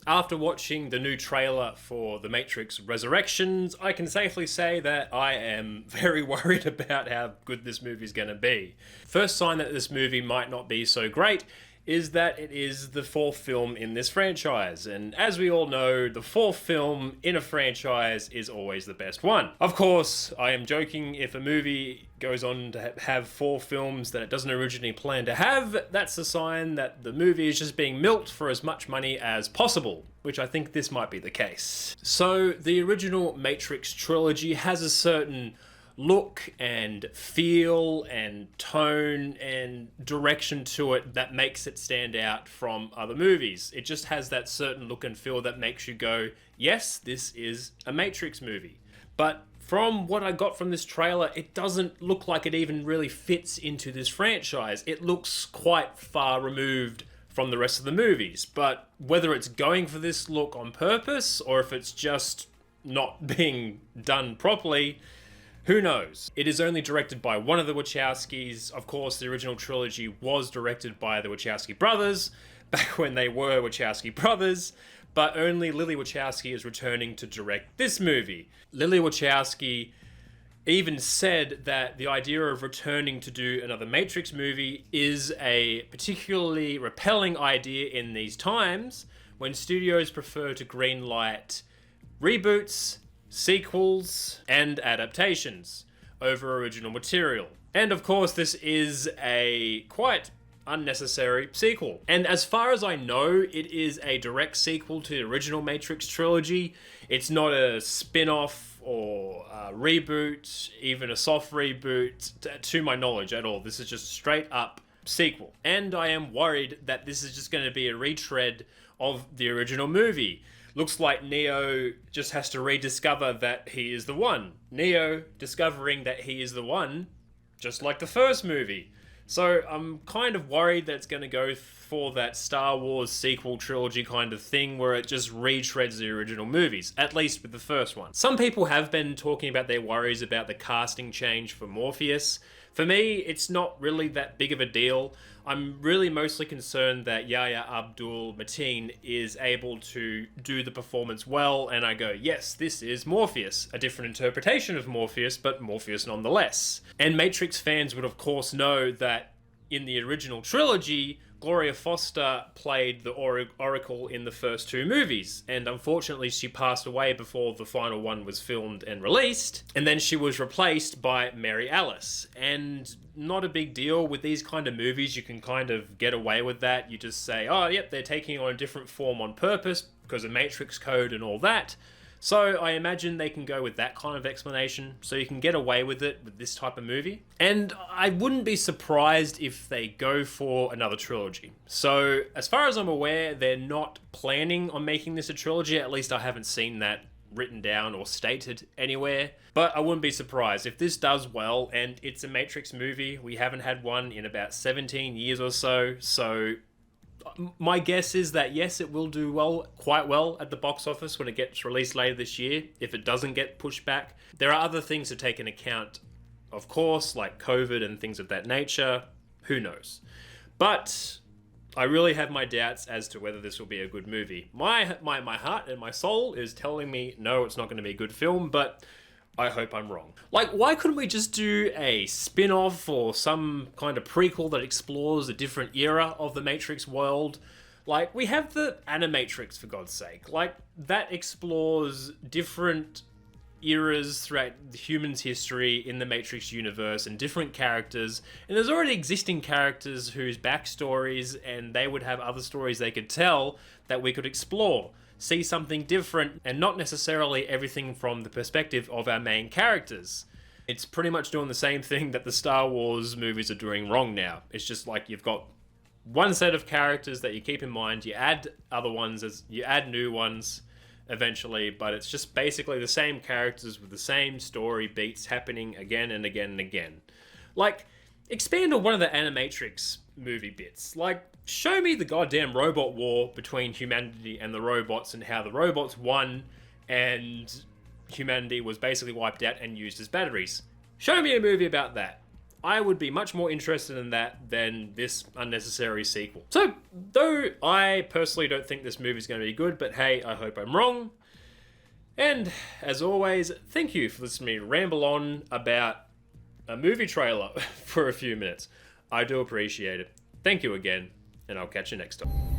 After watching the new trailer for The Matrix Resurrections, I can safely say that I am very worried about how good this movie is going to be. First sign that this movie might not be so great is that it is the fourth film in this franchise, and as we all know, the fourth film in a franchise is always the best one. Of course, I am joking. If a movie goes on to have four films that it doesn't originally plan to have, that's a sign that the movie is just being milked for as much money as possible, which I think this might be the case. So, the original Matrix trilogy has a certain look and feel and tone and direction to it that makes it stand out from other movies. It just has that certain look and feel that makes you go, yes, this is a Matrix movie. But from what I got from this trailer, it doesn't look like it even really fits into this franchise. It looks quite far removed from the rest of the movies. But whether it's going for this look on purpose or if it's just not being done properly, who knows? It is only directed by one of the Wachowskis. Of course, the original trilogy was directed by the Wachowski brothers, back when they were Wachowski brothers, but only Lily Wachowski is returning to direct this movie. Lily Wachowski even said that the idea of returning to do another Matrix movie is a particularly repelling idea in these times when studios prefer to greenlight reboots, sequels, and adaptations over original material. And of course, this is a quite unnecessary sequel. And as far as I know, it is a direct sequel to the original Matrix trilogy. It's not a spin-off or a reboot, even a soft reboot, to my knowledge at all. This is just straight up sequel. And I am worried that this is just going to be a retread of the original movie. Looks like Neo just has to rediscover that he is the one. Neo discovering that he is the one, just like the first movie. So I'm kind of worried that it's going to go for that Star Wars sequel trilogy kind of thing where it just retreads the original movies, at least with the first one. Some people have been talking about their worries about the casting change for Morpheus. For me, it's not really that big of a deal. I'm really mostly concerned that Yahya Abdul-Mateen is able to do the performance well, and I go, yes, this is Morpheus. A different interpretation of Morpheus, but Morpheus nonetheless. And Matrix fans would of course know that in the original trilogy, Gloria Foster played the Oracle in the first two movies, and unfortunately she passed away before the final one was filmed and released, and then she was replaced by Mary Alice. And not a big deal with these kind of movies, you can kind of get away with that. You just say, oh yep, they're taking on a different form on purpose because of Matrix code and all that. So I imagine they can go with that kind of explanation, so you can get away with it with this type of movie. And I wouldn't be surprised if they go for another trilogy. So as far as I'm aware, they're not planning on making this a trilogy, at least I haven't seen that written down or stated anywhere. But I wouldn't be surprised if this does well, and it's a Matrix movie. We haven't had one in about 17 years or so, so my guess is that yes, it will do well, quite well at the box office when it gets released later this year, if it doesn't get pushed back. There are other things to take into account, of course, like COVID and things of that nature. Who knows? But I really have my doubts as to whether this will be a good movie. My heart and my soul is telling me, no, it's not going to be a good film, but I hope I'm wrong. Like, why couldn't we just do a spin-off or some kind of prequel that explores a different era of the Matrix world? Like, we have the Animatrix, for God's sake. Like, that explores different eras throughout the humans' history in the Matrix universe and different characters. And there's already existing characters whose backstories and they would have other stories they could tell that we could explore. See something different and not necessarily everything from the perspective of our main characters. It's pretty much doing the same thing that the Star Wars movies are doing wrong now. It's just like you've got one set of characters that you keep in mind, you add other ones as you add new ones eventually, but it's just basically the same characters with the same story beats happening again and again and again. Like, expand on one of the Animatrix movie bits. Like, show me the goddamn robot war between humanity and the robots and how the robots won and humanity was basically wiped out and used as batteries. Show me a movie about that. I would be much more interested in that than this unnecessary sequel. So, though I personally don't think this movie is going to be good, but hey, I hope I'm wrong. And as always, thank you for listening to me ramble on about a movie trailer for a few minutes. I do appreciate it. Thank you again, and I'll catch you next time.